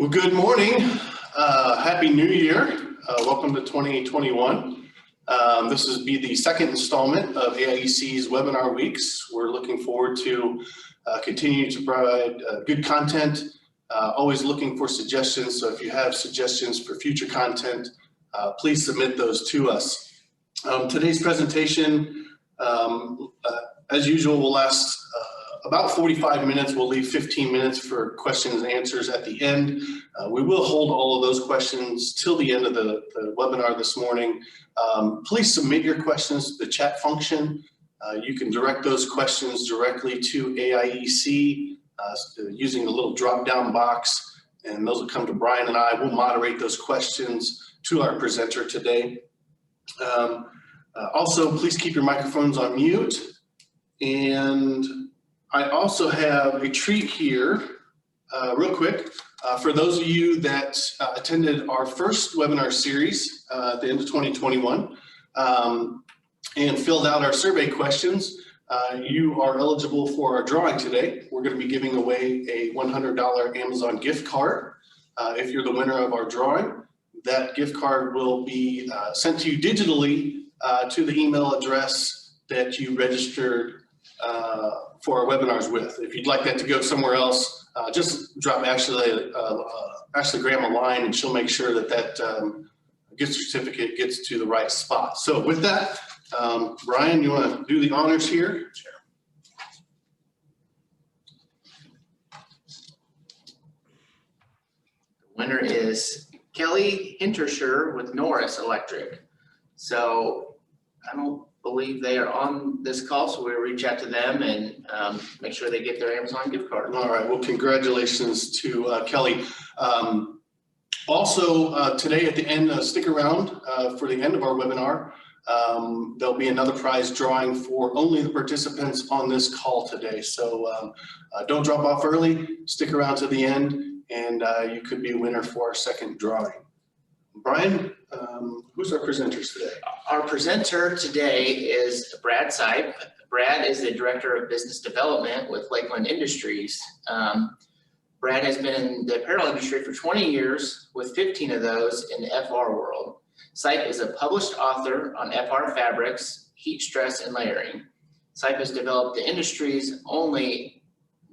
Well, good morning. Happy New Year. Welcome to 2021. This will be the second installment of AIEC's webinar weeks. We're looking forward to continuing to provide good content, always looking for suggestions. So if you have suggestions for future content, please submit those to us. Today's presentation, as usual, will last about 45 minutes. We'll leave 15 minutes for questions and answers at the end. We will hold all of those questions till the end of the webinar this morning. Please submit your questions to the chat function. You can direct those questions directly to AIEC using the little drop-down box, and those will come to Brian and I. We'll moderate those questions to our presenter today. Also, please keep your microphones on mute. And I also have a treat here, real quick, for those of you that attended our first webinar series at the end of 2021 and filled out our survey questions. You are eligible for our drawing today. We're going to be giving away a $100 Amazon gift card. If you're the winner of our drawing, that gift card will be sent to you digitally to the email address that you registered for our webinars with. If you'd like that to go somewhere else, just drop Ashley Graham a line and she'll make sure that that gift certificate gets to the right spot. So with that, Brian, you want to do the honors here? Sure. The winner is Kelly Hintersher with Norris Electric. So I don't believe they are on this call, so we'll reach out to them and make sure they get their Amazon gift card. All right, well, congratulations to Kelly. Also, today at the end, stick around for the end of our webinar. There'll be another prize drawing for only the participants on this call today. So don't drop off early, stick around to the end, and you could be a winner for our second drawing. Brian, who's our presenters today? Our presenter today is Brad Sipe. Brad is the Director of Business Development with Lakeland Industries. Brad has been in the apparel industry for 20 years, with 15 of those in the FR world. Sipe is a published author on FR fabrics, heat stress, and layering. Sipe has developed the industry's only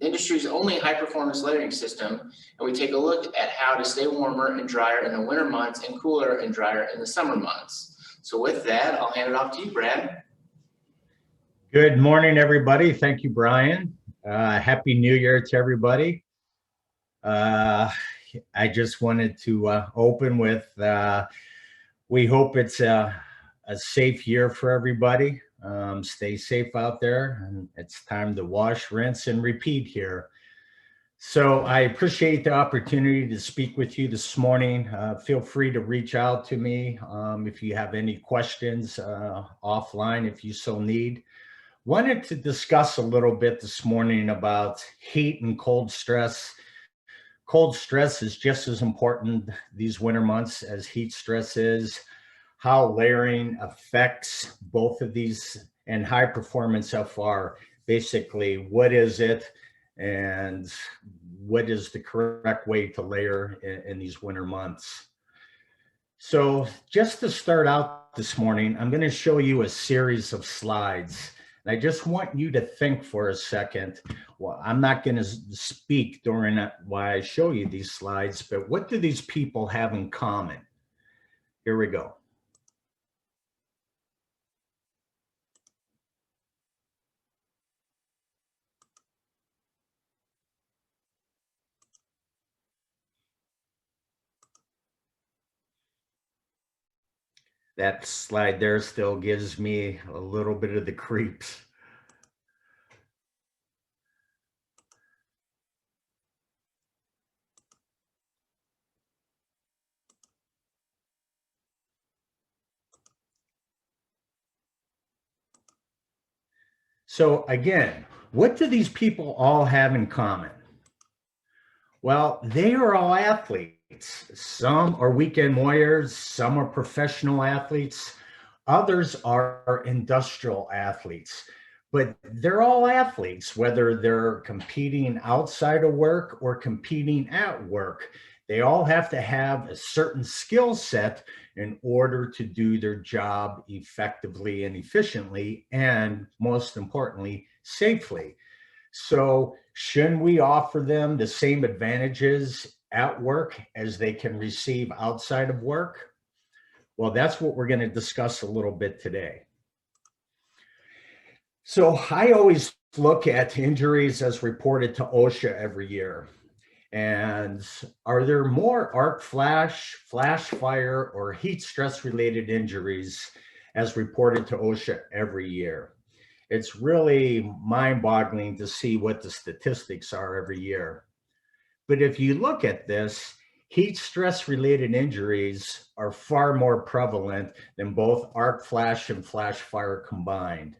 high-performance layering system, and we take a look at how to stay warmer and drier in the winter months and cooler and drier in the summer months. So with that, I'll hand it off to you, Brad. Good morning, everybody. Thank you, Brian. Happy New Year to everybody. I just wanted to open with, we hope it's a safe year for everybody. Stay safe out there, and it's time to wash, rinse, and repeat here. So I appreciate the opportunity to speak with you this morning. Feel free to reach out to me if you have any questions offline, if you so need. Wanted to discuss a little bit this morning about heat and cold stress. Cold stress is just as important these winter months as heat stress is. How layering affects both of these, and high performance FR, basically what is it and what is the correct way to layer in these winter months. So just to start out this morning, I'm going to show you a series of slides. And I just want you to think for a second. Well, I'm not going to speak during while I show you these slides, but what do these people have in common? Here we go. That slide there still gives me a little bit of the creeps. So again, what do these people all have in common? Well, they are all athletes. Some are weekend warriors, some are professional athletes, others are industrial athletes. But they're all athletes, whether they're competing outside of work or competing at work. They all have to have a certain skill set in order to do their job effectively and efficiently, and most importantly, safely. So shouldn't we offer them the same advantages at work as they can receive outside of work? Well, that's what we're going to discuss a little bit today. So I always look at injuries as reported to OSHA every year. And are there more arc flash, flash fire, or heat stress related injuries as reported to OSHA every year? It's really mind-boggling to see what the statistics are every year. But if you look at this, heat stress related injuries are far more prevalent than both arc flash and flash fire combined.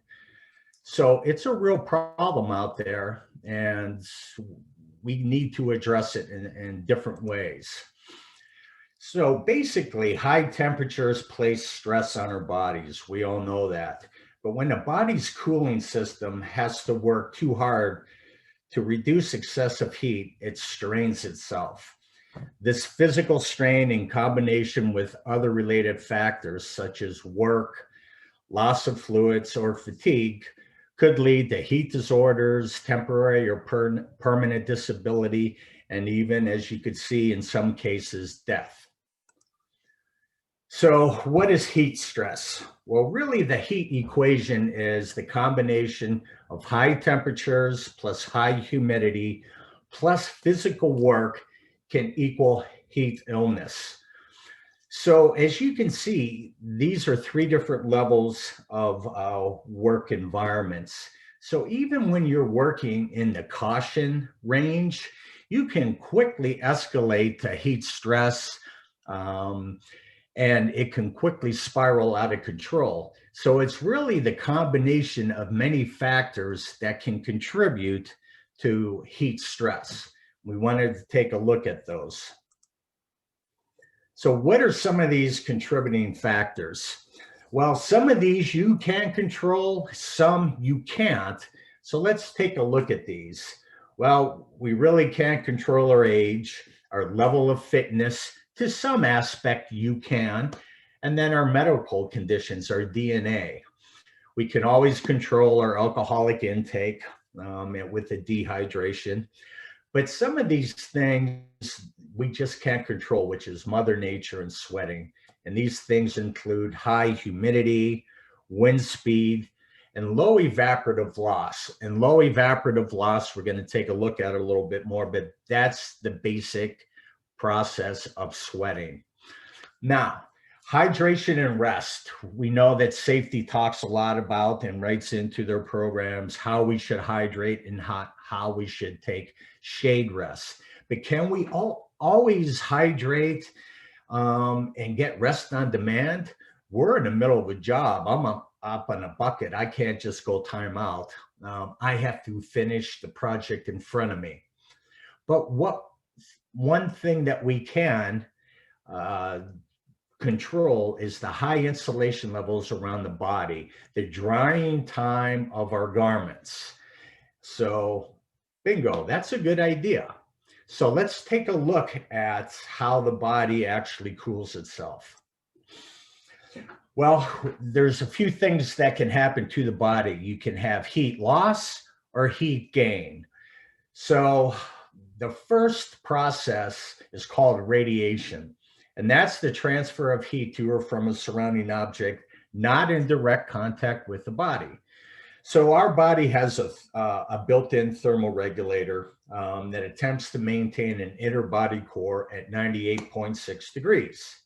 So it's a real problem out there, and we need to address it in different ways. So basically, high temperatures place stress on our bodies. We all know that. But when the body's cooling system has to work too hard to reduce excessive heat, it strains itself. This physical strain, in combination with other related factors such as work, loss of fluids, or fatigue, could lead to heat disorders, temporary or permanent disability, and even, as you could see in some cases, death. So what is heat stress? Well, really the heat equation is the combination of high temperatures plus high humidity plus physical work can equal heat illness. So as you can see, these are three different levels of work environments. So even when you're working in the caution range, you can quickly escalate to heat stress, and it can quickly spiral out of control. So it's really the combination of many factors that can contribute to heat stress. We wanted to take a look at those. So what are some of these contributing factors? Well, some of these you can control, some you can't. So let's take a look at these. Well, we really can't control our age, our level of fitness. To some aspect you can. And then our medical conditions, our DNA. We can always control our alcoholic intake with the dehydration. But some of these things we just can't control, which is Mother Nature and sweating. And these things include high humidity, wind speed, and low evaporative loss. And low evaporative loss, we're going to take a look at it a little bit more, but that's the basic process of sweating. Now, hydration and rest. We know that safety talks a lot about and writes into their programs how we should hydrate and how we should take shade rest. But can we always hydrate and get rest on demand? We're in the middle of a job. I'm up on a bucket. I can't just go time out. I have to finish the project in front of me. But one thing that we can control is the high insulation levels around the body, the drying time of our garments. So bingo, that's a good idea. So let's take a look at how the body actually cools itself. Well, there's a few things that can happen to the body. You can have heat loss or heat gain. So the first process is called radiation, and that's the transfer of heat to or from a surrounding object, not in direct contact with the body. So our body has a built-in thermal regulator that attempts to maintain an inner body core at 98.6 degrees.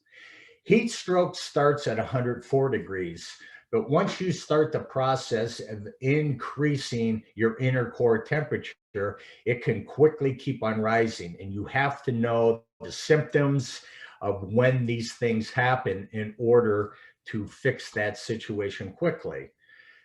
Heat stroke starts at 104 degrees, but once you start the process of increasing your inner core temperature, it can quickly keep on rising, and you have to know the symptoms of when these things happen in order to fix that situation quickly.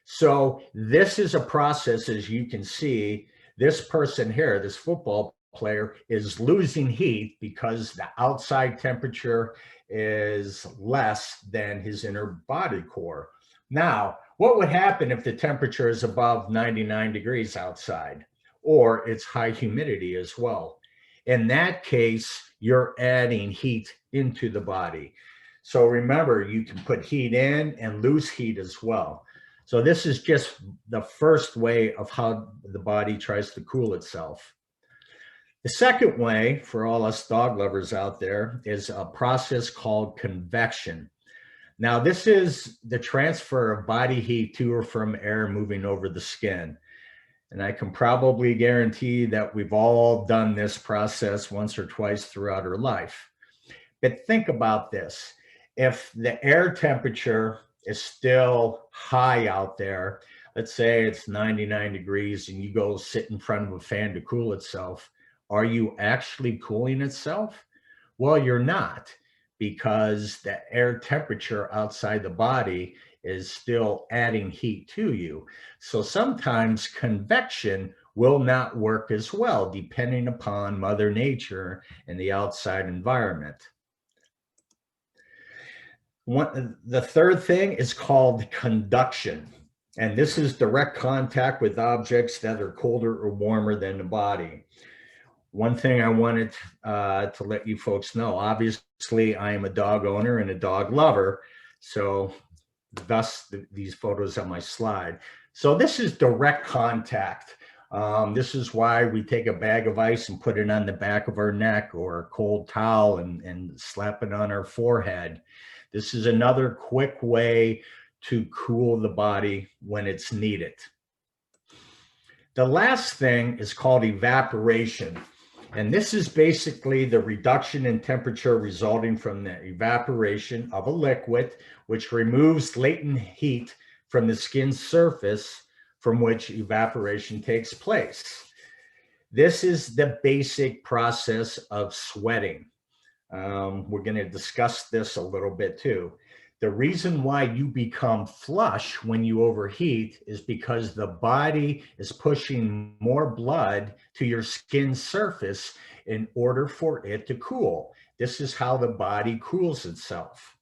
So this is a process, as you can see, this person here, this football player, is losing heat because the outside temperature is less than his inner body core. Now, what would happen if the temperature is above 99 degrees outside, or it's high humidity as well? In that case, you're adding heat into the body. So remember, you can put heat in and lose heat as well. So this is just the first way of how the body tries to cool itself. The second way, for all us dog lovers out there, is a process called convection. Now, this is the transfer of body heat to or from air moving over the skin. And I can probably guarantee that we've all done this process once or twice throughout our life. But think about this. If the air temperature is still high out there, let's say it's 99 degrees and you go sit in front of a fan to cool itself, are you actually cooling itself? Well, you're not, because the air temperature outside the body is still adding heat to you. So sometimes convection will not work as well, depending upon Mother Nature and the outside environment. The third thing is called conduction. And this is direct contact with objects that are colder or warmer than the body. One thing I wanted to let you folks know, obviously I am a dog owner and a dog lover, so thus these photos on my slide. So this is direct contact. This is why we take a bag of ice and put it on the back of our neck, or a cold towel and slap it on our forehead. This is another quick way to cool the body when it's needed. The last thing is called evaporation. And this is basically the reduction in temperature resulting from the evaporation of a liquid, which removes latent heat from the skin's surface from which evaporation takes place. This is the basic process of sweating. We're going to discuss this a little bit too. The reason why you become flush when you overheat is because the body is pushing more blood to your skin surface in order for it to cool. This is how the body cools itself.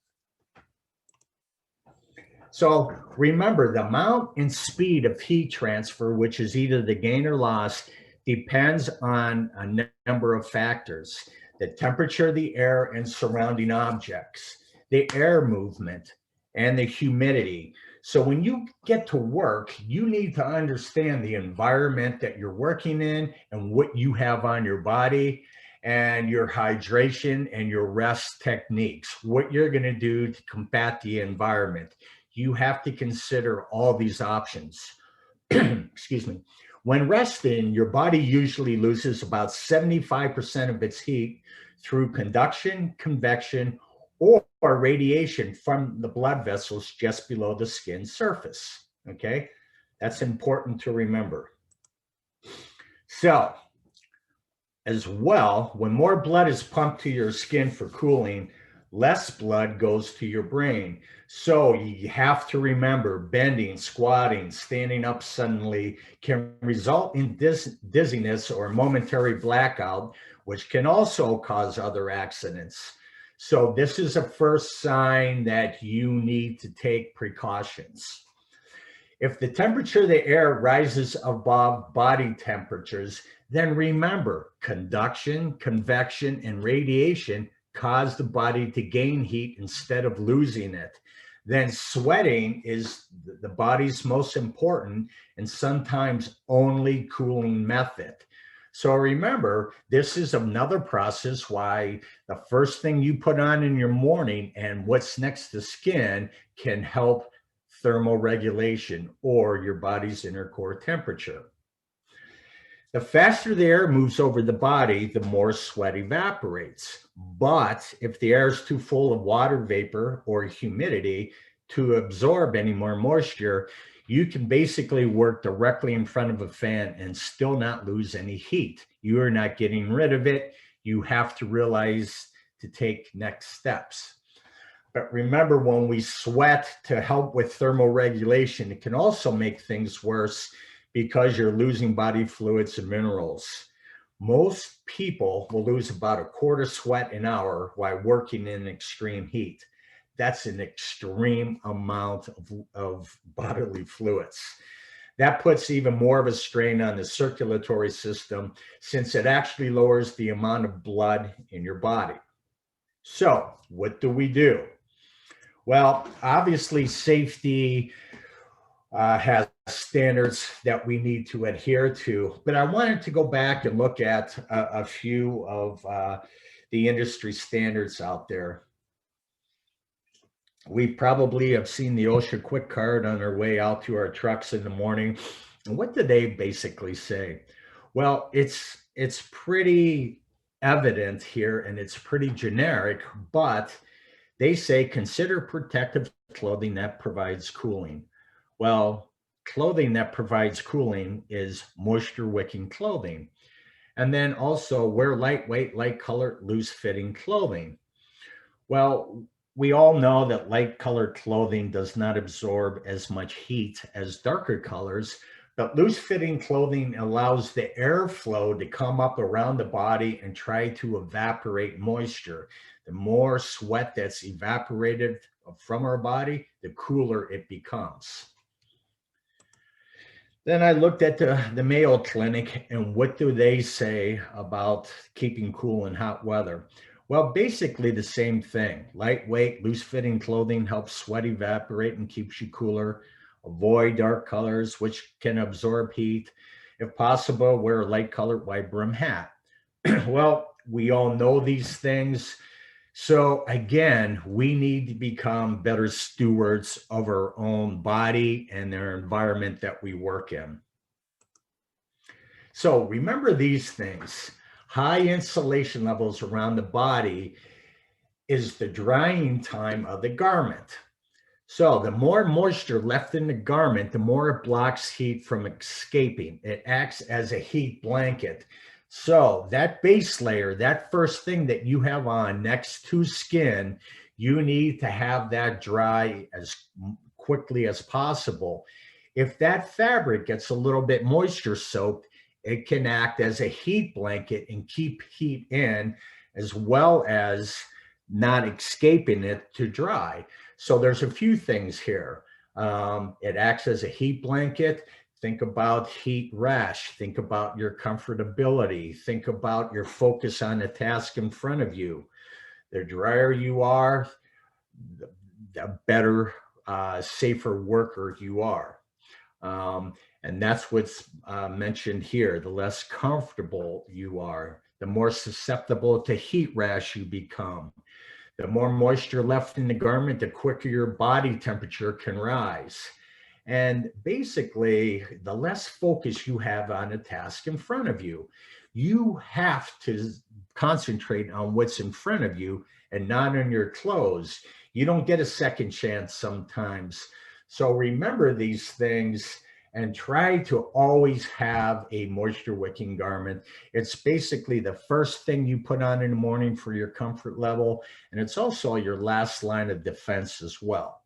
So remember, the amount and speed of heat transfer, which is either the gain or loss, depends on a number of factors: the temperature of the air and surrounding objects, the air movement, and the humidity. So when you get to work, you need to understand the environment that you're working in and what you have on your body, and your hydration and your rest techniques, what you're going to do to combat the environment. You have to consider all these options. Excuse me. When resting, your body usually loses about 75% of its heat through conduction, convection, or radiation from the blood vessels just below the skin surface. Okay, that's important to remember. So, as well, when more blood is pumped to your skin for cooling, less blood goes to your brain. So you have to remember, bending, squatting, standing up suddenly can result in dizziness or momentary blackout, which can also cause other accidents. So this is a first sign that you need to take precautions. If the temperature of the air rises above body temperatures, then remember, conduction, convection, and radiation cause the body to gain heat instead of losing it. Then sweating is the body's most important and sometimes only cooling method. So remember, this is another process why the first thing you put on in your morning and what's next to skin can help thermal regulation or your body's inner core temperature. The faster the air moves over the body, the more sweat evaporates. But if the air is too full of water vapor or humidity to absorb any more moisture, you can basically work directly in front of a fan and still not lose any heat. You are not getting rid of it. You have to realize to take next steps. But remember, when we sweat to help with thermal regulation, it can also make things worse because you're losing body fluids and minerals. Most people will lose about a quart sweat an hour while working in extreme heat. That's an extreme amount of bodily fluids. That puts even more of a strain on the circulatory system since it actually lowers the amount of blood in your body. So what do we do? Well, obviously safety has standards that we need to adhere to, but I wanted to go back and look at a few of the industry standards out there. We probably have seen the OSHA Quick Card on our way out to our trucks in the morning. And what do they basically say? Well, it's pretty evident here and it's pretty generic, but they say consider protective clothing that provides cooling. Well, clothing that provides cooling is moisture wicking clothing. And then also wear lightweight, light colored, loose fitting clothing. Well, we all know that light colored clothing does not absorb as much heat as darker colors, but loose fitting clothing allows the airflow to come up around the body and try to evaporate moisture. The more sweat that's evaporated from our body, the cooler it becomes. Then I looked at the Mayo Clinic, and what do they say about keeping cool in hot weather? Well, basically the same thing. Lightweight, loose-fitting clothing helps sweat evaporate and keeps you cooler. Avoid dark colors, which can absorb heat. If possible, wear a light-colored wide-brim hat. Well, we all know these things. So again, we need to become better stewards of our own body and our environment that we work in. So remember these things. High insulation levels around the body is the drying time of the garment. So the more moisture left in the garment, the more it blocks heat from escaping. It acts as a heat blanket. So that base layer, that first thing that you have on next to skin, you need to have that dry as quickly as possible. If that fabric gets a little bit moisture soaked, it can act as a heat blanket and keep heat in, as well as not escaping it to dry. So there's a few things here. It acts as a heat blanket. Think about heat rash. Think about your comfortability. Think about your focus on the task in front of you. The drier you are, the better, safer worker you are. And that's what's mentioned here. The less comfortable you are, the more susceptible to heat rash you become. The more moisture left in the garment, the quicker your body temperature can rise. And basically, the less focus you have on a task in front of you. You have to concentrate on what's in front of you and not on your clothes. You don't get a second chance sometimes. So remember these things and try to always have a moisture wicking garment. It's basically the first thing you put on in the morning for your comfort level, and it's also your last line of defense as well.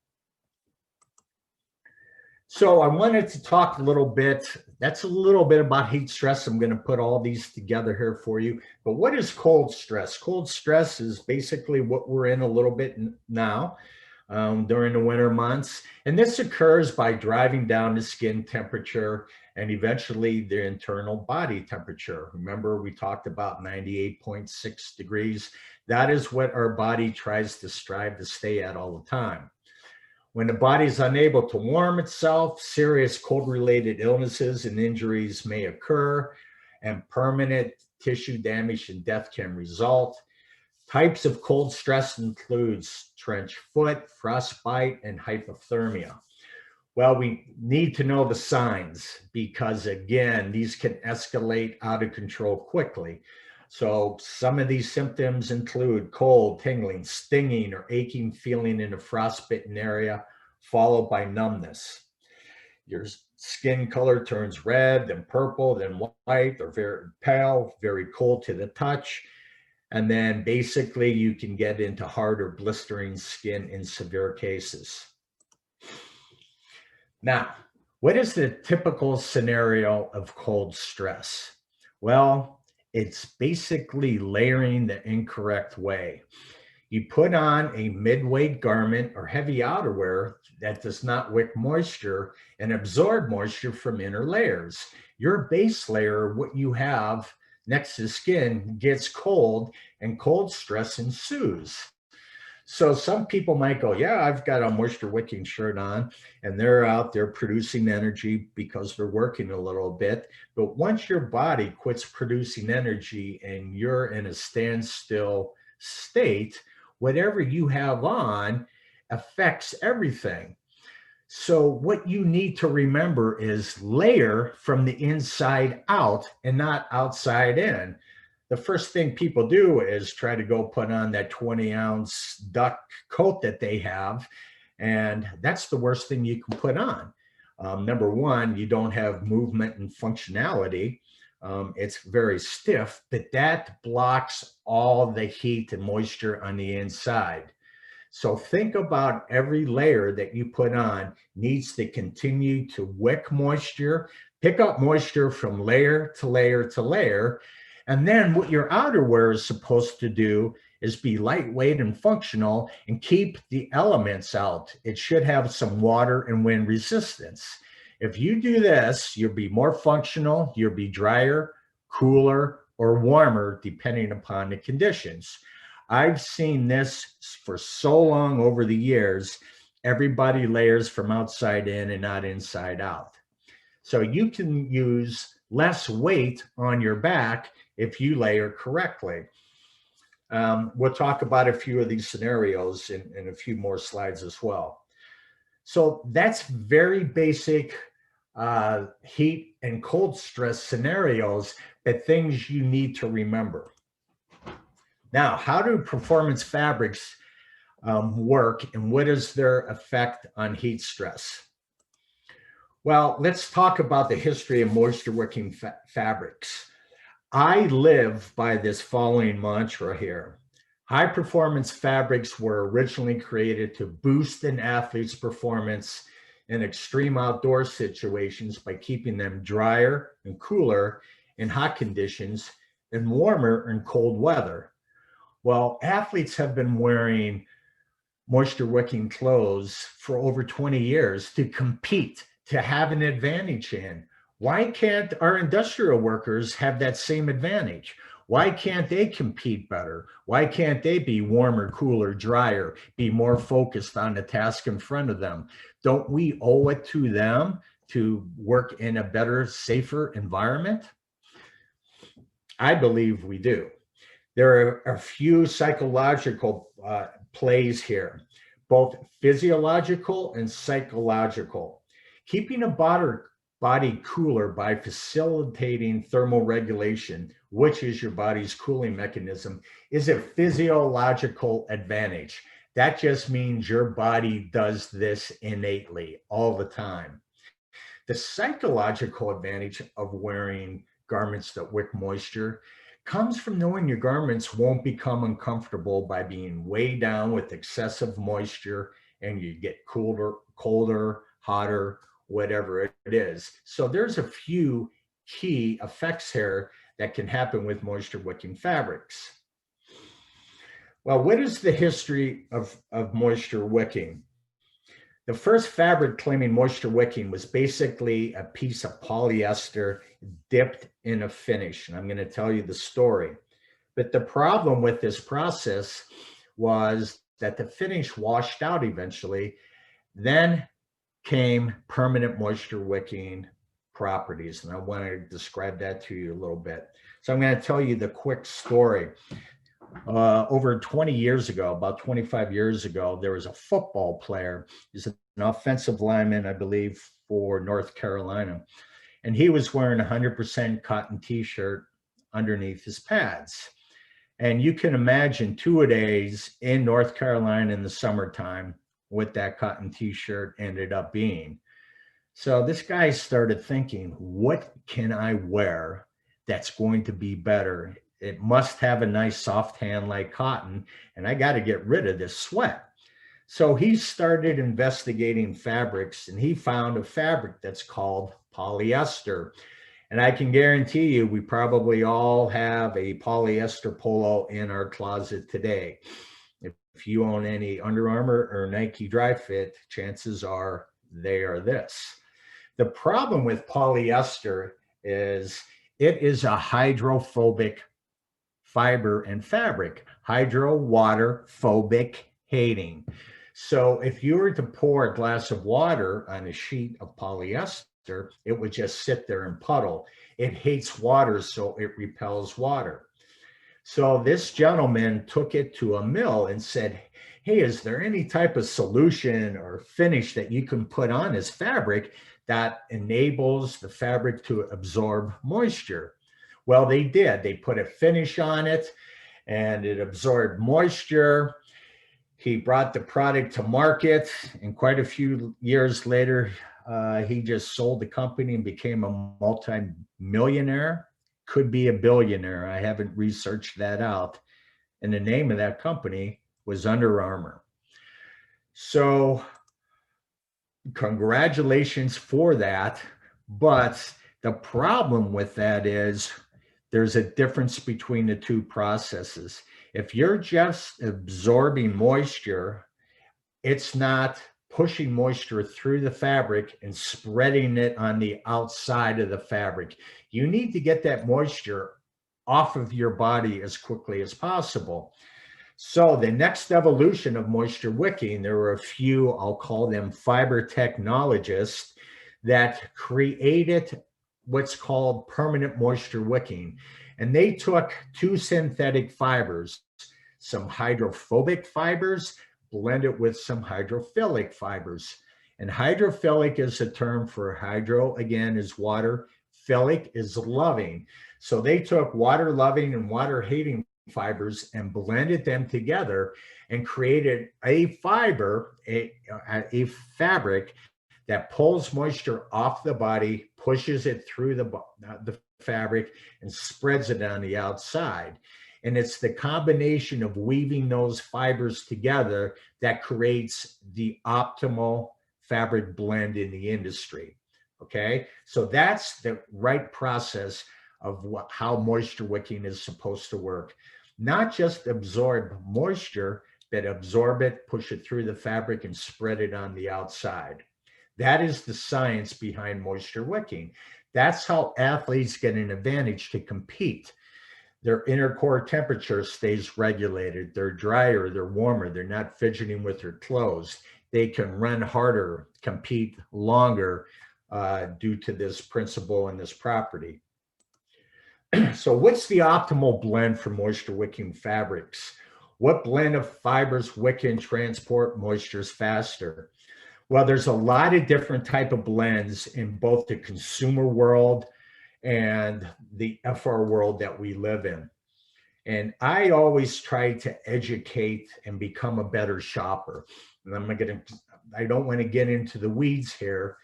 So I wanted to talk a little bit, that's a little bit about heat stress. I'm going to put all these together here for you. But what is cold stress? Cold stress is basically what we're in a little bit now during the winter months. And this occurs by driving down the skin temperature and eventually the internal body temperature. Remember, we talked about 98.6 degrees. That is what our body tries to strive to stay at all the time. When the body is unable to warm itself, serious cold-related illnesses and injuries may occur, and permanent tissue damage and death can result. Types of cold stress includes trench foot, frostbite, and hypothermia. Well, we need to know the signs because, again, these can escalate out of control quickly. So some of these symptoms include cold, tingling, stinging, or aching feeling in a frostbitten area, followed by numbness. Your skin color turns red, then purple, then white, or very pale, very cold to the touch. And then basically you can get into hard or blistering skin in severe cases. Now, what is the typical scenario of cold stress? Well, it's basically layering the incorrect way. You put on a mid-weight garment or heavy outerwear that does not wick moisture and absorb moisture from inner layers. Your base layer, what you have next to the skin, gets cold and cold stress ensues. So some people might go, yeah, I've got a moisture wicking shirt on, and they're out there producing energy because they're working a little bit. But once your body quits producing energy and you're in a standstill state, whatever you have on affects everything. So what you need to remember is layer from the inside out and not outside in. The first thing people do is try to go put on that 20-ounce duck coat that they have, and that's the worst thing you can put on. Number one, you don't have movement and functionality. It's very stiff, but that blocks all the heat and moisture on the inside. So think about every layer that you put on needs to continue to wick moisture, pick up moisture from layer to layer to layer. And then what your outerwear is supposed to do is be lightweight and functional and keep the elements out. It should have some water and wind resistance. If you do this, you'll be more functional, you'll be drier, cooler, or warmer, depending upon the conditions. I've seen this for so long over the years. Everybody layers from outside in and not inside out. So you can use less weight on your back if you layer correctly. We'll talk about a few of these scenarios in a few more slides as well. So that's very basic heat and cold stress scenarios, but things you need to remember. Now, how do performance fabrics work, and what is their effect on heat stress? Well, let's talk about the history of moisture wicking fabrics. I live by this following mantra here. High performance fabrics were originally created to boost an athlete's performance in extreme outdoor situations by keeping them drier and cooler in hot conditions and warmer in cold weather. Well, athletes have been wearing moisture wicking clothes for over 20 years to compete, to have an advantage in. Why can't our industrial workers have that same advantage? Why can't they compete better? Why can't they be warmer, cooler, drier, be more focused on the task in front of them? Don't we owe it to them to work in a better, safer environment? I believe we do. There are a few psychological plays here, both physiological and psychological. Keeping a body cooler by facilitating thermal regulation, which is your body's cooling mechanism, is a physiological advantage. That just means your body does this innately all the time. The psychological advantage of wearing garments that wick moisture comes from knowing your garments won't become uncomfortable by being weighed down with excessive moisture, and you get colder, hotter, whatever it is. So there's a few key effects here that can happen with moisture wicking fabrics. Well, what is the history of moisture wicking? The first fabric claiming moisture wicking was basically a piece of polyester dipped in a finish. And I'm going to tell you the story. But the problem with this process was that the finish washed out eventually. Then came permanent moisture wicking properties. And I want to describe that to you a little bit. So I'm going to tell you the quick story. Over 20 years ago, about 25 years ago, there was a football player. He's an offensive lineman, I believe, for North Carolina. And he was wearing a 100% cotton t-shirt underneath his pads. And you can imagine 2-a-days in North Carolina in the summertime what that cotton t-shirt ended up being. So this guy started thinking, what can I wear that's going to be better? It must have a nice soft hand like cotton, and I got to get rid of this sweat. So he started investigating fabrics, and he found a fabric that's called polyester. And I can guarantee you, we probably all have a polyester polo in our closet today. If you own any Under Armour or Nike Dry Fit, chances are they are this. The problem with polyester is it is a hydrophobic fiber and fabric, hydro, water, phobic, hating. So if you were to pour a glass of water on a sheet of polyester, it would just sit there and puddle. It hates water, so it repels water. So this gentleman took it to a mill and said, hey, is there any type of solution or finish that you can put on this fabric that enables the fabric to absorb moisture? Well, they did. They put a finish on it and it absorbed moisture. He brought the product to market, and quite a few years later, he just sold the company and became a multi-millionaire. Could be a billionaire. I haven't researched that out. And the name of that company was Under Armour. So congratulations for that. But the problem with that is there's a difference between the two processes. If you're just absorbing moisture, it's not pushing moisture through the fabric and spreading it on the outside of the fabric. You need to get that moisture off of your body as quickly as possible. So the next evolution of moisture wicking, there were a few, I'll call them fiber technologists, that created what's called permanent moisture wicking. And they took two synthetic fibers, some hydrophobic fibers, blended with some hydrophilic fibers. And hydrophilic is a term for hydro, again, is water. Philic is loving. So they took water loving and water hating fibers and blended them together and created a fiber, a fabric that pulls moisture off the body, pushes it through the fabric, and spreads it on the outside. And it's the combination of weaving those fibers together that creates the optimal fabric blend in the industry. Okay, so that's the right process of how moisture wicking is supposed to work. Not just absorb moisture, but absorb it, push it through the fabric, and spread it on the outside. That is the science behind moisture wicking. That's how athletes get an advantage to compete. Their inner core temperature stays regulated. They're drier, they're warmer, they're not fidgeting with their clothes. They can run harder, compete longer due to this principle and this property. So what's the optimal blend for moisture wicking fabrics? What blend of fibers wick and transport moistures faster? Well, there's a lot of different type of blends in both the consumer world and the FR world that we live in. And I always try to educate and become a better shopper. And I don't want to get into the weeds here,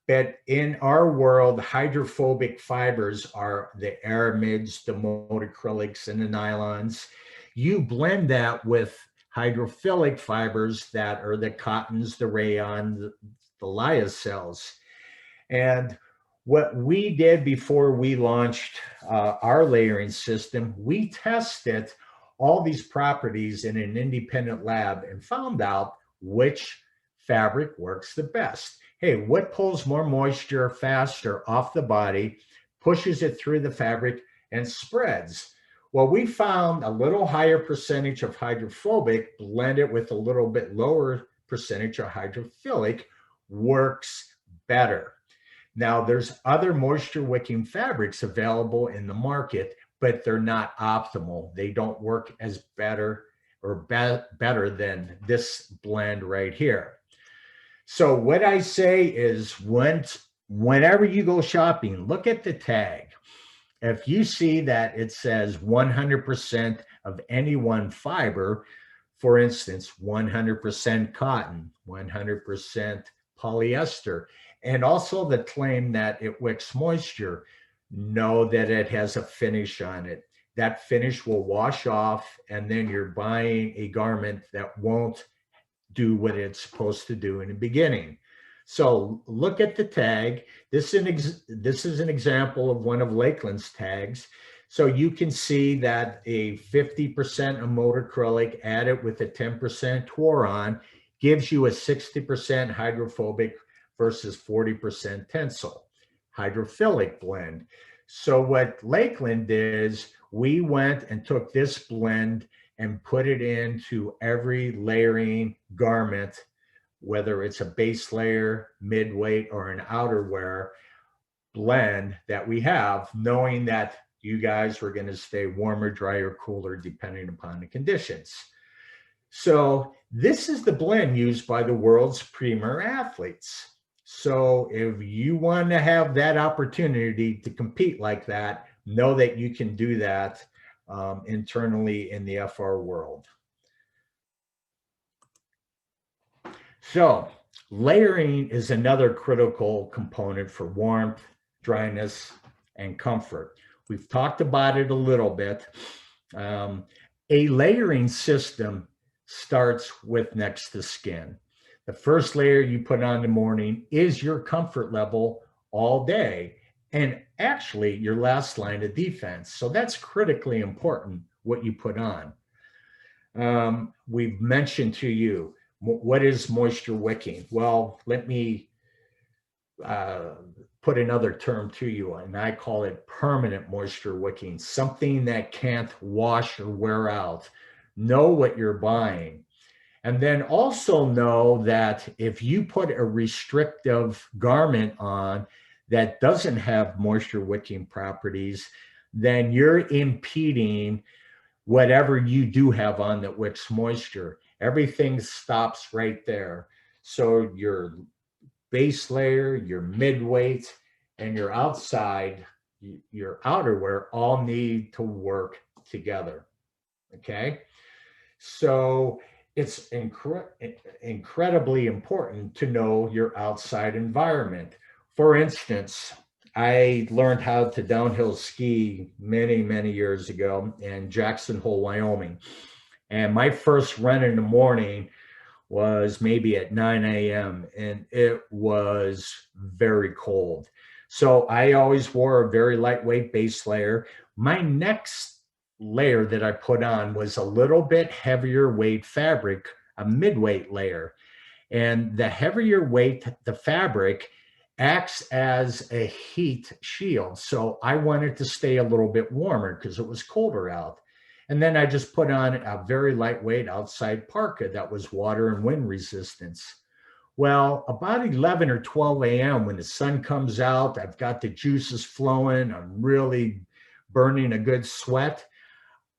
but in our world, hydrophobic fibers are the aramids, the monocrylics, and the nylons. You blend that with hydrophilic fibers that are the cottons, the rayon, the lyocells. And what we did before we launched our layering system, we tested all these properties in an independent lab and found out which fabric works the best. Hey, what pulls more moisture faster off the body, pushes it through the fabric, and spreads? Well, we found a little higher percentage of hydrophobic blended with a little bit lower percentage of hydrophilic works better. Now, there's other moisture wicking fabrics available in the market, but they're not optimal. They don't work as better than this blend right here. So what I say is whenever you go shopping, look at the tag. If you see that it says 100% of any one fiber, for instance, 100% cotton, 100% polyester, and also the claim that it wicks moisture, know that it has a finish on it. That finish will wash off, and then you're buying a garment that won't do what it's supposed to do in the beginning. So look at the tag. This is an example of one of Lakeland's tags. So you can see that a 50% amode acrylic added with a 10% Tworon gives you a 60% hydrophobic versus 40% tensile hydrophilic blend. So what Lakeland did is we went and took this blend and put it into every layering garment, whether it's a base layer, mid-weight, or an outerwear blend that we have, knowing that you guys were going to stay warmer, drier, cooler, depending upon the conditions. So this is the blend used by the world's premier athletes. So if you want to have that opportunity to compete like that, know that you can do that internally in the FR world. So layering is another critical component for warmth, dryness, and comfort. We've talked about it a little bit. A layering system starts with next to skin. The first layer you put on in the morning is your comfort level all day, and actually your last line of defense. So that's critically important, what you put on. We've mentioned to you, what is moisture wicking? Well, let me put another term to you, and I call it permanent moisture wicking, something that can't wash or wear out. Know what you're buying. And then also know that if you put a restrictive garment on that doesn't have moisture wicking properties, then you're impeding whatever you do have on that wicks moisture. Everything stops right there. So your base layer, your mid-weight, and your outside, your outerwear all need to work together, okay? So it's incredibly important to know your outside environment. For instance, I learned how to downhill ski many, many years ago in Jackson Hole, Wyoming. And my first run in the morning was maybe at 9 a.m. and it was very cold. So I always wore a very lightweight base layer. My next layer that I put on was a little bit heavier weight fabric, a mid-weight layer. And the heavier weight, the fabric, acts as a heat shield. So I wanted to stay a little bit warmer because it was colder out. And then I just put on a very lightweight outside parka that was water and wind resistance. Well, about 11 or 12 a.m. when the sun comes out, I've got the juices flowing, I'm really burning a good sweat,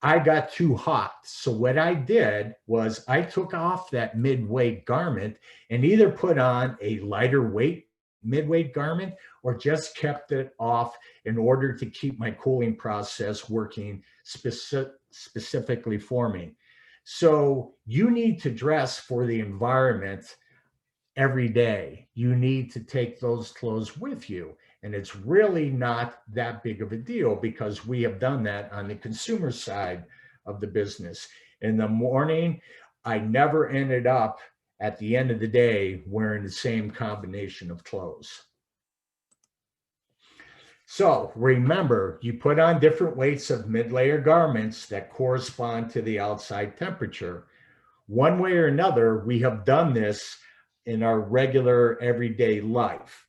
I got too hot. So what I did was I took off that mid-weight garment and either put on a lighter weight mid-weight garment or just kept it off in order to keep my cooling process working specifically for me. So you need to dress for the environment every day. You need to take those clothes with you. And it's really not that big of a deal because we have done that on the consumer side of the business. In the morning, I never ended up at the end of the day wearing the same combination of clothes. So remember, you put on different weights of mid-layer garments that correspond to the outside temperature. One way or another, we have done this in our regular everyday life.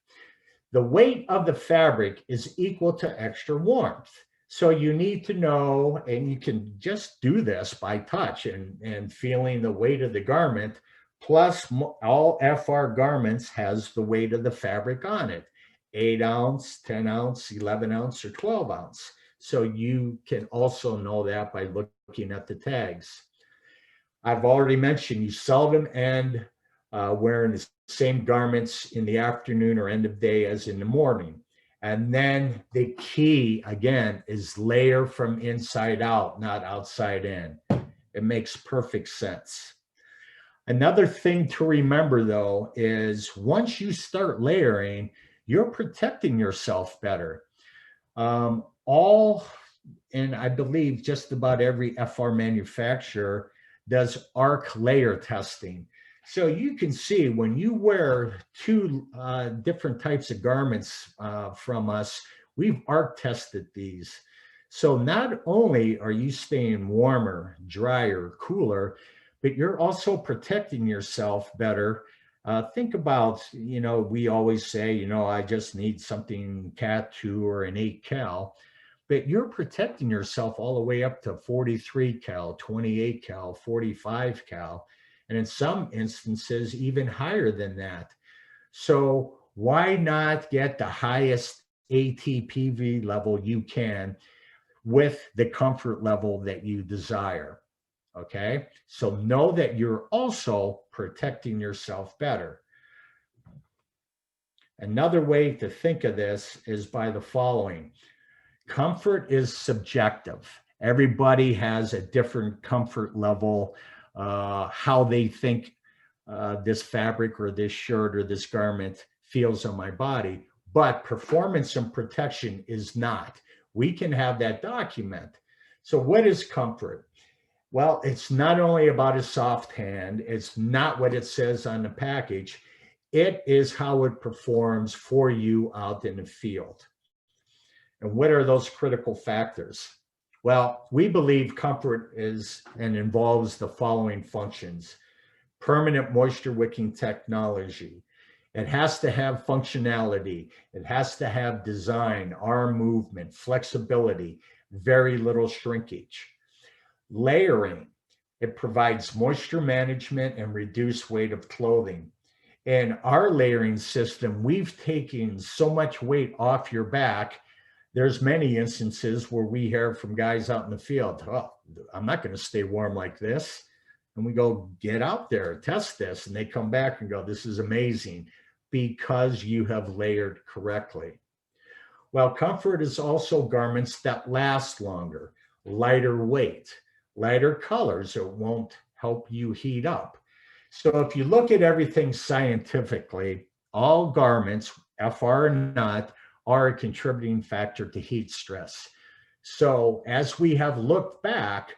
The weight of the fabric is equal to extra warmth. So you need to know, and you can just do this by touch and feeling the weight of the garment, plus all FR garments has the weight of the fabric on it, 8 ounce, 10 ounce, 11 ounce, or 12 ounce. So you can also know that by looking at the tags. I've already mentioned you seldom end wearing the same garments in the afternoon or end of day as in the morning. And then the key, again, is layer from inside out, not outside in. It makes perfect sense. Another thing to remember, though, is once you start layering, you're protecting yourself better. And I believe just about every FR manufacturer does arc layer testing. So you can see when you wear two different types of garments from us, we've arc tested these. So not only are you staying warmer, drier, cooler, but you're also protecting yourself better. Think about, we always say, I just need something Cat 2 or an 8 cal, but you're protecting yourself all the way up to 43 cal, 28 cal, 45 cal, and in some instances, even higher than that. So why not get the highest ATPV level you can with the comfort level that you desire? Okay, so know that you're also protecting yourself better. Another way to think of this is by the following. Comfort is subjective. Everybody has a different comfort level, how they think this fabric or this shirt or this garment feels on my body, but performance and protection is not. We can have that document. So what is comfort? Well, it's not only about a soft hand. It's not what it says on the package. It is how it performs for you out in the field. And what are those critical factors? Well, we believe comfort is and involves the following functions. Permanent moisture wicking technology. It has to have functionality. It has to have design, arm movement, flexibility, very little shrinkage. Layering. It provides moisture management and reduced weight of clothing. In our layering system, we've taken so much weight off your back. There's many instances where we hear from guys out in the field, oh, I'm not going to stay warm like this. And we go, get out there, test this. And they come back and go, this is amazing because you have layered correctly. Well, comfort is also garments that last longer, lighter weight, lighter colors. It won't help you heat up. So if you look at everything scientifically, all garments, FR or not, are a contributing factor to heat stress. So as we have looked back,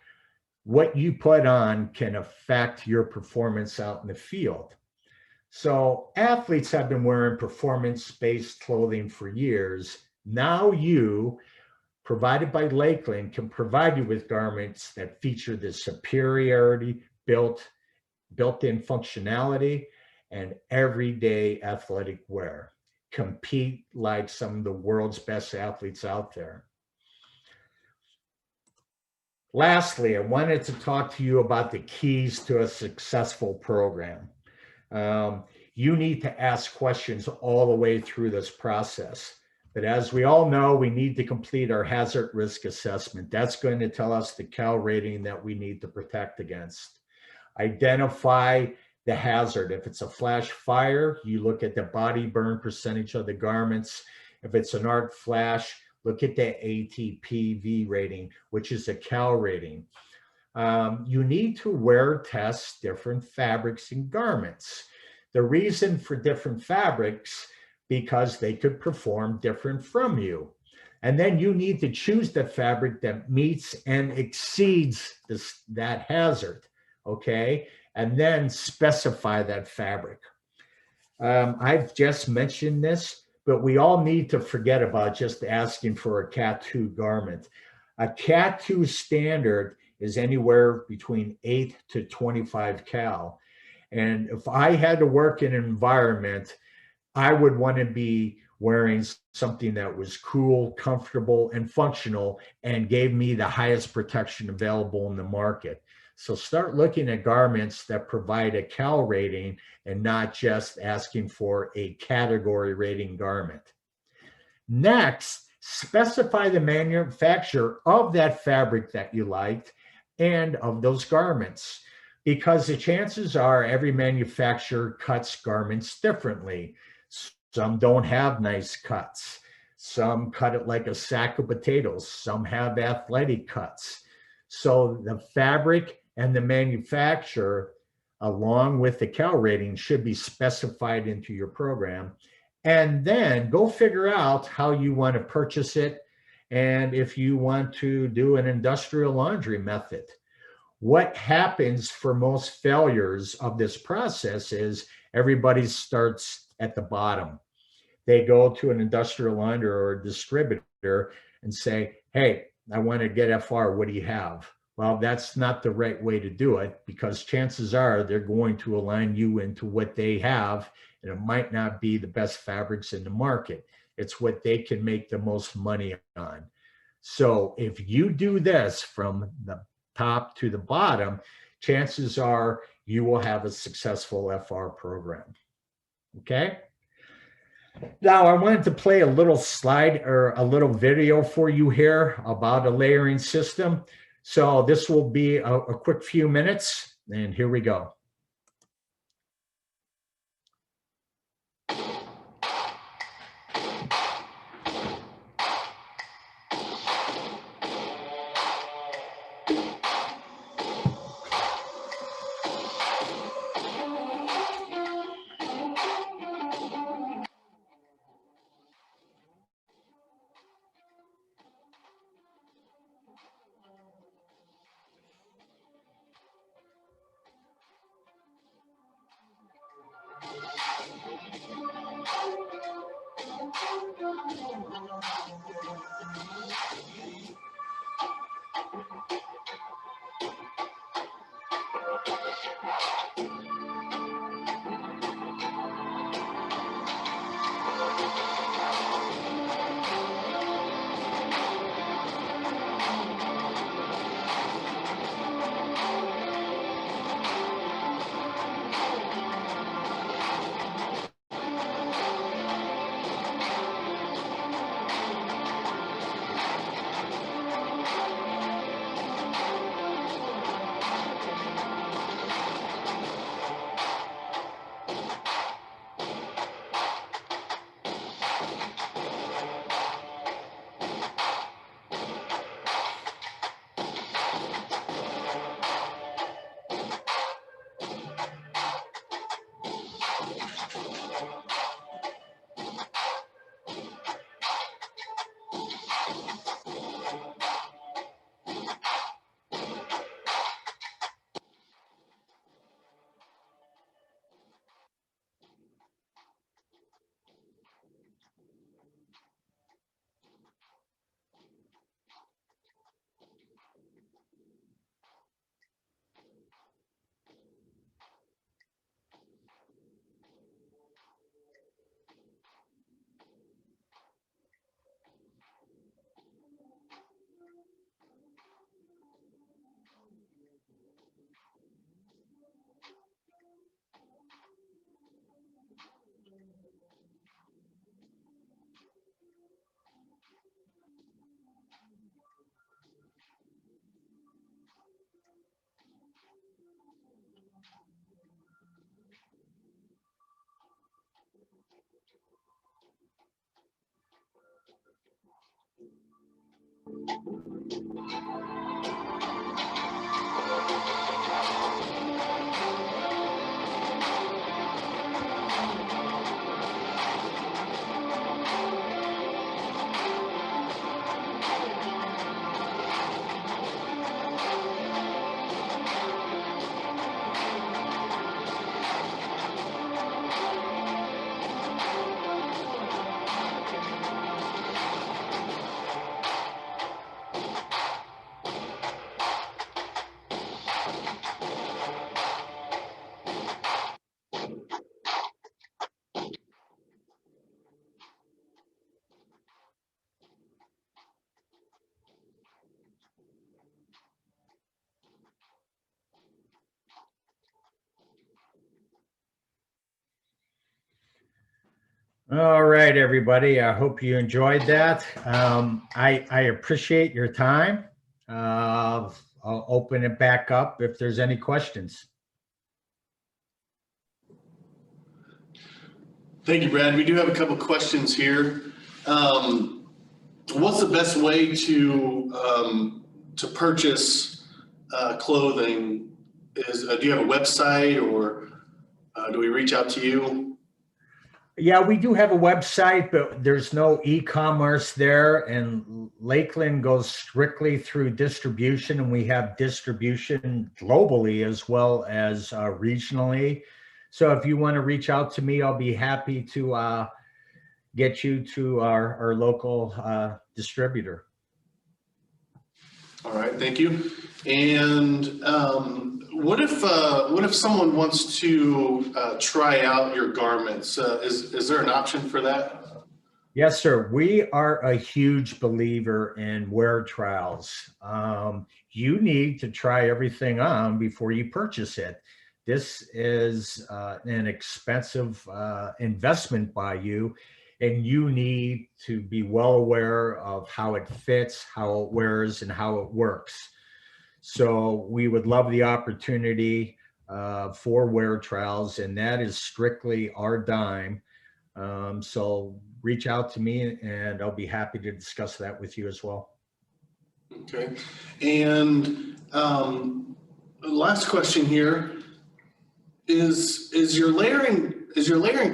what you put on can affect your performance out in the field. So athletes have been wearing performance-based clothing for years. Now you, provided by Lakeland, can provide you with garments that feature the superiority, built-in functionality, and everyday athletic wear. Compete like some of the world's best athletes out there. Lastly, I wanted to talk to you about the keys to a successful program. You need to ask questions all the way through this process. But as we all know, we need to complete our hazard risk assessment. That's going to tell us the cal rating that we need to protect against. Identify the hazard. If it's a flash fire, you look at the body burn percentage of the garments. If it's an arc flash, look at the ATPV rating, which is a cal rating. You need to wear test different fabrics and garments. The reason for different fabrics, because they could perform different from you. And then you need to choose the fabric that meets and exceeds that hazard, okay? And then specify that fabric. I've just mentioned this, but we all need to forget about just asking for a Cat 2 garment. A Cat 2 standard is anywhere between 8 to 25 cal. And if I had to work in an environment, I would want to be wearing something that was cool, comfortable, and functional and gave me the highest protection available in the market. So start looking at garments that provide a cal rating and not just asking for a category rating garment. Next, specify the manufacturer of that fabric that you liked and of those garments, because the chances are every manufacturer cuts garments differently. Some don't have nice cuts. Some cut it like a sack of potatoes. Some have athletic cuts. So the fabric and the manufacturer, along with the cal rating, should be specified into your program. And then go figure out how you want to purchase it and if you want to do an industrial laundry method. What happens for most failures of this process is everybody starts at the bottom. They go to an industrial launderer or a distributor and say, hey, I want to get FR. What do you have? Well, that's not the right way to do it, because chances are they're going to align you into what they have, and it might not be the best fabrics in the market. It's what they can make the most money on. So if you do this from the top to the bottom, chances are you will have a successful FR program. Okay. Now I wanted to play a little slide or a little video for you here about a layering system. So this will be a quick few minutes, and here we go. All right, everybody. I hope you enjoyed that. I appreciate your time. I'll open it back up if there's any questions. Thank you, Brad. We do have a couple questions here. What's the best way to purchase clothing? Do you have a website, or do we reach out to you? Yeah, we do have a website, but there's no e-commerce there, and Lakeland goes strictly through distribution, and we have distribution globally as well as regionally. So if you want to reach out to me, I'll be happy to get you to our local distributor. All right, thank you. And what if someone wants to try out your garments? Is there an option for that? Yes, sir. We are a huge believer in wear trials. You need to try everything on before you purchase it. This is an expensive investment by you, and you need to be well aware of how it fits, how it wears, and how it works. So we would love the opportunity for wear trials, and that is strictly our dime. So reach out to me and I'll be happy to discuss that with you as well. Okay. And last question here is your layering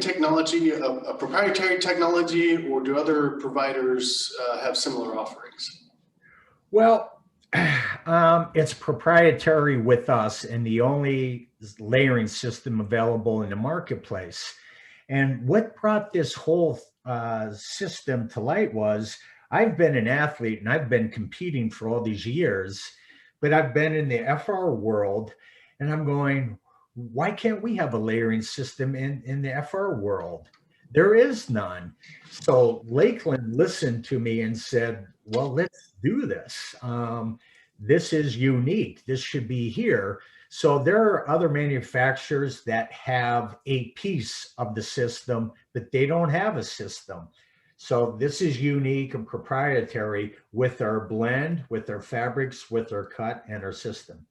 technology a proprietary technology, or do other providers have similar offerings? Well, it's proprietary with us and the only layering system available in the marketplace. And what brought this whole system to light was I've been an athlete and I've been competing for all these years, but I've been in the FR world and I'm going, why can't we have a layering system in the FR world? There is none. So Lakeland listened to me and said, well, let's do this. This is unique. This should be here. So there are other manufacturers that have a piece of the system, but they don't have a system. So this is unique and proprietary with our blend, with our fabrics, with our cut, and our system.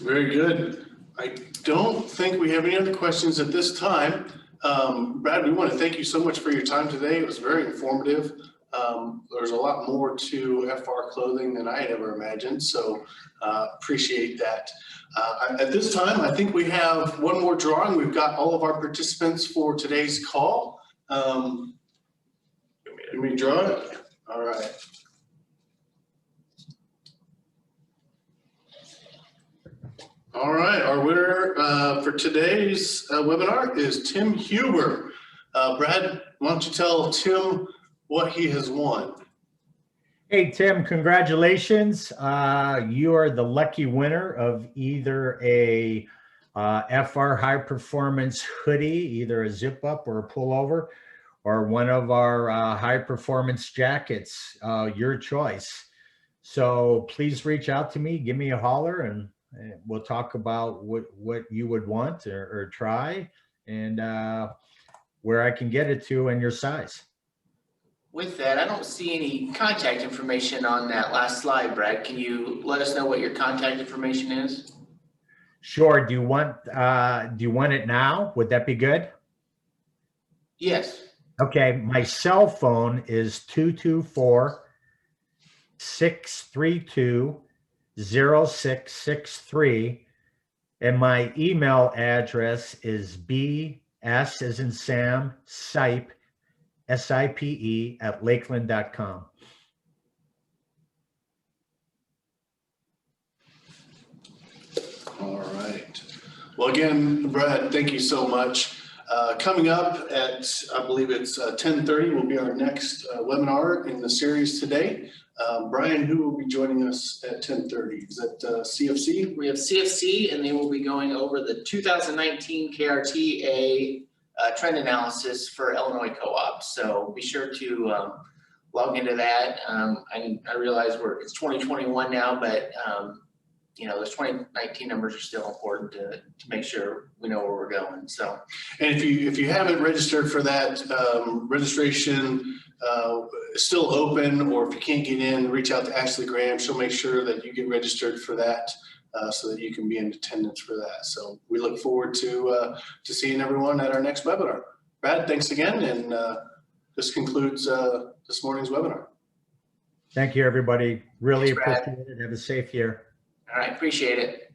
Very good. I don't think we have any other questions at this time. Brad, we want to thank you so much for your time today. It was very informative. There's a lot more to FR clothing than I had ever imagined, so appreciate that. At this time, I think we have one more drawing. We've got all of our participants for today's call. Let me draw it. All right. All right, our winner for today's webinar is Tim Huber. Brad, why don't you tell Tim what he has won? Hey, Tim, congratulations. You are the lucky winner of either a FR high performance hoodie, either a zip up or a pullover, or one of our high performance jackets, your choice. So please reach out to me, give me a holler, and we'll talk about what you would want or try, and where I can get it to and your size. With that, I don't see any contact information on that last slide, Brad. Can you let us know what your contact information is? Sure. Do you want it now? Would that be good? Yes. Okay. My cell phone is 224-632-0663. And my email address is bs as in Sam, Sipe, SIPE at lakeland.com. All right. Well, again, Brad, thank you so much. Coming up at, I believe it's 10:30 will be our next webinar in the series today. Brian, who will be joining us at 10:30? Is that CFC? We have CFC, and they will be going over the 2019 KRTA trend analysis for Illinois co-op. So be sure to log into that. I realize it's 2021 now, but those 2019 numbers are still important to make sure we know where we're going. So, and if you haven't registered for that, registration is still open, or if you can't get in, reach out to Ashley Graham. She'll make sure that you get registered for that. So that you can be in attendance for that. So we look forward to seeing everyone at our next webinar. Brad, thanks again, and this concludes this morning's webinar. Thank you, everybody. Really Thanks, Brad. appreciate it. Have a safe year. All right, appreciate it.